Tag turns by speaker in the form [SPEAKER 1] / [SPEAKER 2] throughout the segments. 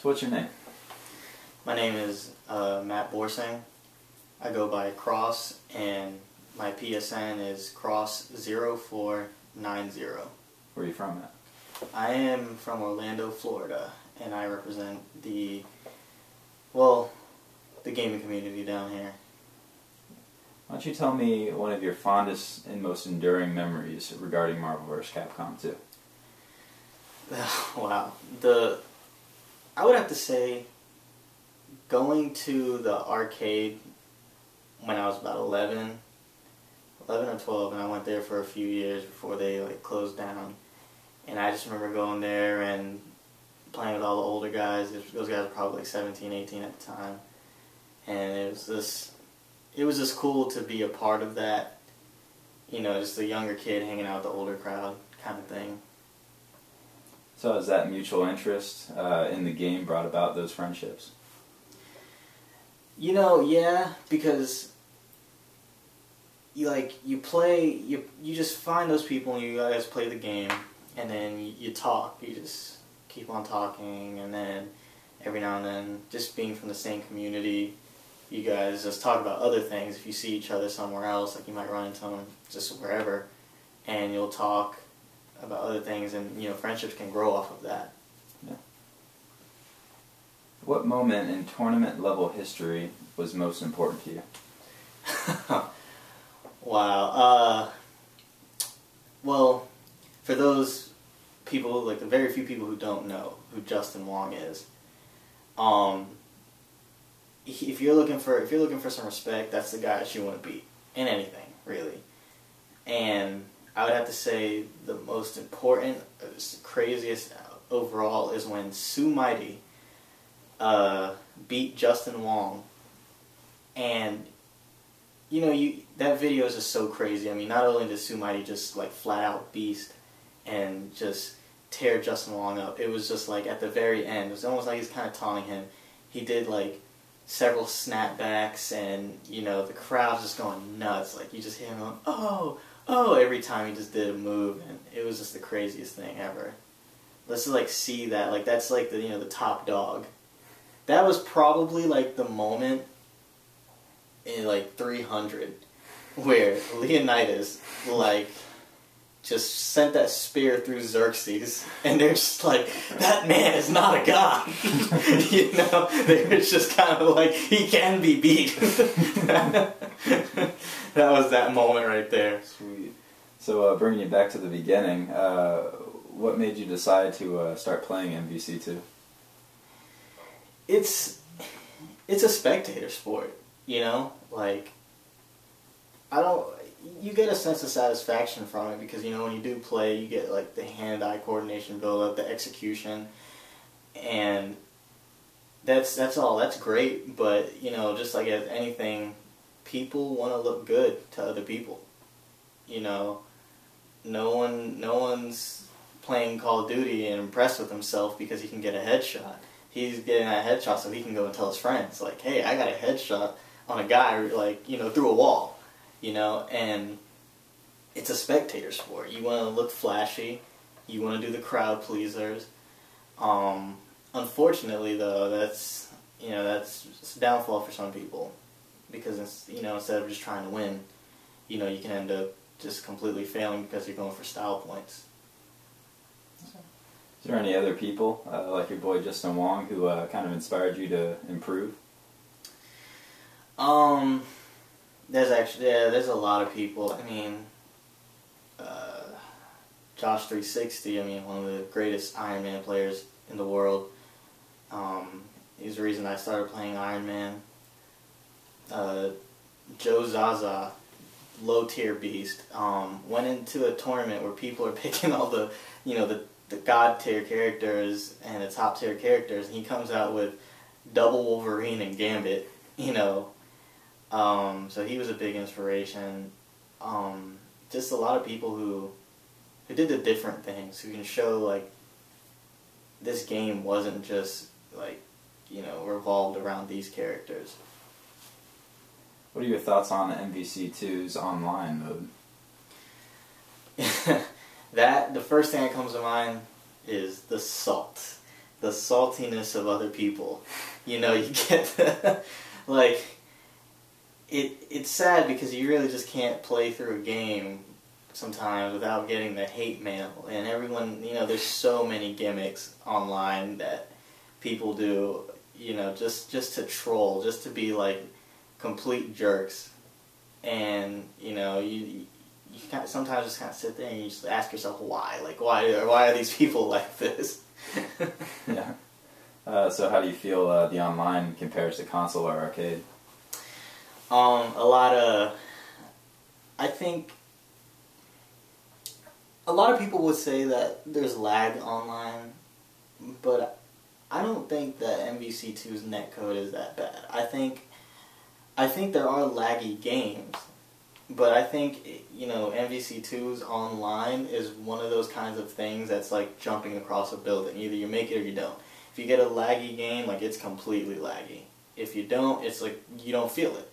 [SPEAKER 1] So what's your name?
[SPEAKER 2] My name is Matt Bhoorasingh. I go by Cross, and my PSN is Cross0490.
[SPEAKER 1] Where are you from, Matt?
[SPEAKER 2] I am from Orlando, Florida, and I represent the gaming community down here.
[SPEAKER 1] Why don't you tell me one of your fondest and most enduring memories regarding Marvel vs. Capcom 2?
[SPEAKER 2] Wow. I would have to say going to the arcade when I was about 11 or 12, and I went there for a few years before they closed down. And I just remember going there and playing with all the older guys. Those guys were probably 17, 18 at the time. And it was just cool to be a part of that. You know, just a younger kid hanging out with the older crowd kind of thing.
[SPEAKER 1] So has that mutual interest in the game brought about those friendships?
[SPEAKER 2] You know, yeah, because you just find those people and you guys play the game, and then you talk. You just keep on talking, and then every now and then, just being from the same community, you guys just talk about other things. If you see each other somewhere else, like you might run into them just wherever, and you'll talk about other things, and friendships can grow off of that.
[SPEAKER 1] Yeah. What moment in tournament level history was most important to you?
[SPEAKER 2] Wow. Well, for those people, the very few people who don't know who Justin Wong is, if you're looking for some respect, that's the guy that you want to beat in anything, really. And I would have to say the most important, craziest overall is when Sue Mighty beat Justin Wong. And that video is just so crazy. I mean, not only did Sue Mighty just flat out beast and just tear Justin Wong up, it was just at the very end, it was almost like he's kind of taunting him. He did several snapbacks, and the crowd's just going nuts. You just hear him going, oh every time he just did a move, and it was just the craziest thing ever. Let's just see that, that's the top dog. That was probably the moment in 300 where Leonidas just sent that spear through Xerxes, and they're just that man is not a god. They were just kind of he can be beat. That was that moment right there.
[SPEAKER 1] Sweet. So bringing you back to the beginning, what made you decide to start playing MvC 2?
[SPEAKER 2] It's a spectator sport, you get a sense of satisfaction from it because, when you do play, you get, the hand-eye coordination build up, the execution, and that's all. That's great, but, just as anything, people want to look good to other people. No one's playing Call of Duty and impressed with himself because he can get a headshot. He's getting that headshot so he can go and tell his friends, hey, I got a headshot on a guy, through a wall. And it's a spectator sport. You want to look flashy. You want to do the crowd pleasers. Unfortunately, though, that's a downfall for some people, because instead of just trying to win, you can end up just completely failing because you're going for style points.
[SPEAKER 1] Is there any other people, like your boy Justin Wong, who kind of inspired you to improve?
[SPEAKER 2] There's a lot of people. I mean, Josh 360, one of the greatest Iron Man players in the world. He's the reason I started playing Iron Man. Joe Zaza, low tier beast, went into a tournament where people are picking all the god tier characters and the top tier characters, and he comes out with double Wolverine and Gambit, so he was a big inspiration. Just a lot of people who did the different things, who can show this game wasn't just revolved around these characters.
[SPEAKER 1] What are your thoughts on MvC 2's online mode?
[SPEAKER 2] The first thing that comes to mind is the salt. the saltiness of other people. You know, you get the, like, it's sad because you really just can't play through a game sometimes without getting the hate mail. And everyone, you know, there's so many gimmicks online that people do, you know, just to troll, just to be like complete jerks. And, you know, you sometimes just kind of sit there and you just ask yourself why. Like, why are these people like this?
[SPEAKER 1] Yeah. So how do you feel the online compares to console or arcade?
[SPEAKER 2] I think a lot of people would say that there's lag online, but I don't think that MvC2's netcode is that bad. I think there are laggy games, but I think, you know, MvC2's online is one of those kinds of things that's like jumping across a building. Either you make it or you don't. If you get a laggy game, like, it's completely laggy. If you don't, it's like you don't feel it.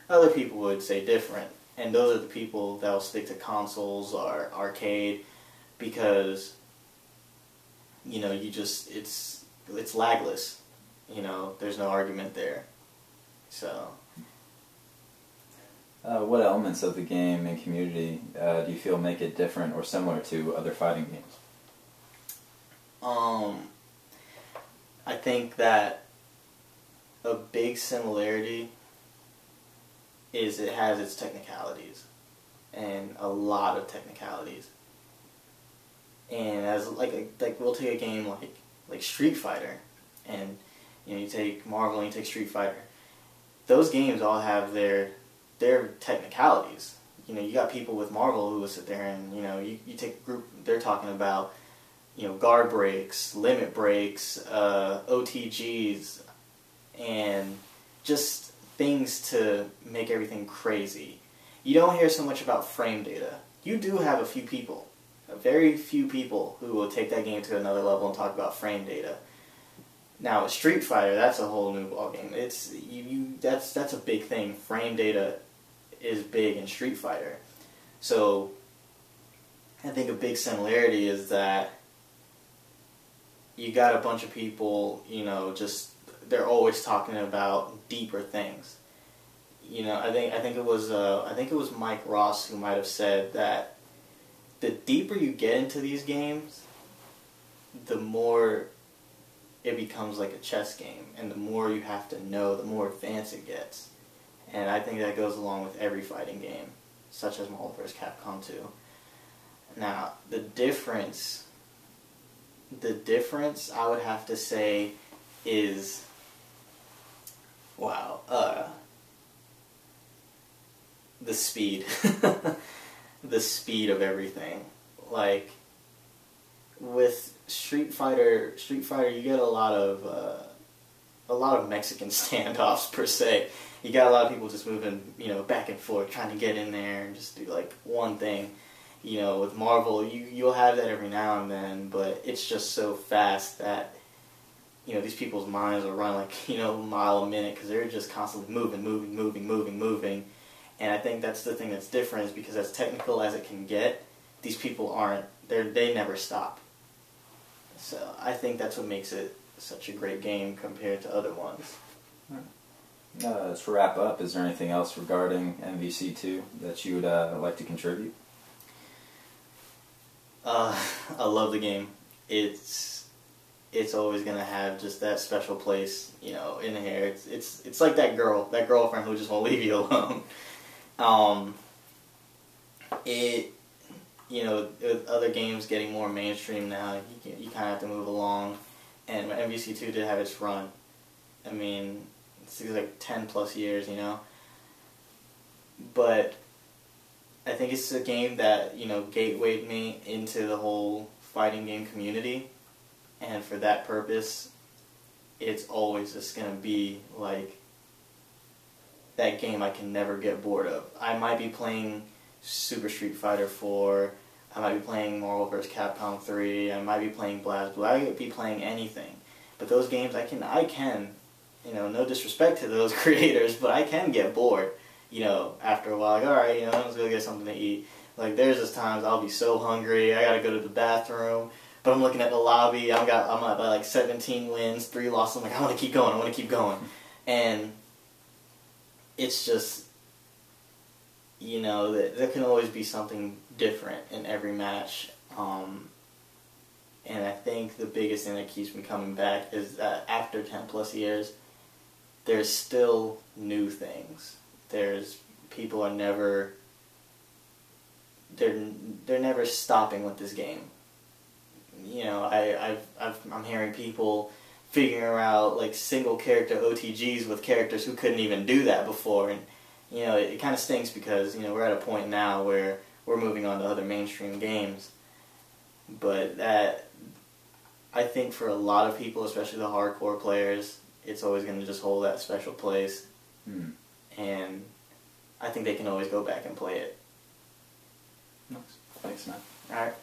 [SPEAKER 2] Other people would say different, and those are the people that will stick to consoles or arcade because, you know, it's lagless. You know, there's no argument there. So.
[SPEAKER 1] What elements of the game and community do you feel make it different or similar to other fighting games?
[SPEAKER 2] I think that a big similarity is it has its technicalities, and a lot of technicalities. And as like we'll take a game like Street Fighter, and, you know, you take Marvel and you take Street Fighter. Those games all have their technicalities. You know, you got people with Marvel who will sit there and, you know, you take a group, they're talking about, you know, guard breaks, limit breaks, OTGs, and just things to make everything crazy. You don't hear so much about frame data. You do have a few people, very few people, who will take that game to another level and talk about frame data. Now, with Street Fighter, that's a whole new ballgame. That's a big thing. Frame data is big in Street Fighter. So, I think a big similarity is that you got a bunch of people, you know, just, they're always talking about deeper things. You know, I think it was Mike Ross who might have said that the deeper you get into these games, the more it becomes like a chess game, and the more you have to know, the more advanced it gets. And I think that goes along with every fighting game, such as Marvel vs. Capcom 2. Now, the difference I would have to say is, wow, the speed. The speed of everything. Like, with Street Fighter, you get a lot of Mexican standoffs per se. You got a lot of people just moving, you know, back and forth, trying to get in there and just do like one thing. You know, with Marvel, you'll have that every now and then, but it's just so fast that, you know, these people's minds will run like, you know, a mile a minute because they're just constantly moving. And I think that's the thing that's different, is because as technical as it can get, these people aren't. They never stop. So I think that's what makes it such a great game compared to other ones.
[SPEAKER 1] To wrap up, is there anything else regarding MvC2 that you would like to contribute?
[SPEAKER 2] I love the game. It's always gonna have just that special place, you know, in here. It's like that girlfriend who just won't leave you alone. You know, with other games getting more mainstream now, you kind of have to move along. And MvC2 did have its run. I mean, it's like 10 plus years, you know. But I think it's a game that, you know, gatewayed me into the whole fighting game community. And for that purpose, it's always just going to be like that game I can never get bored of. I might be playing Super Street Fighter 4, I might be playing Marvel vs. Capcom 3, I might be playing BlazBlue, I could be playing anything. But those games, I can, you know, no disrespect to those creators, but I can get bored, you know, after a while. Like, alright, you know, let's go get something to eat. Like, there's just times I'll be so hungry, I gotta go to the bathroom, but I'm looking at the lobby. I'm at like 17 wins, 3 losses. I'm like, I want to keep going. I want to keep going, and it's just, you know, there can always be something different in every match. And I think the biggest thing that keeps me coming back is that after 10 plus years, there's still new things. People are never, they're never stopping with this game. You know, I'm hearing people figuring out like single character OTGs with characters who couldn't even do that before, and you know, it kind of stinks because, you know, we're at a point now where we're moving on to other mainstream games. But that, I think for a lot of people, especially the hardcore players, it's always going to just hold that special place. And I think they can always go back and play it.
[SPEAKER 1] Nice. Thanks, man.
[SPEAKER 2] Alright.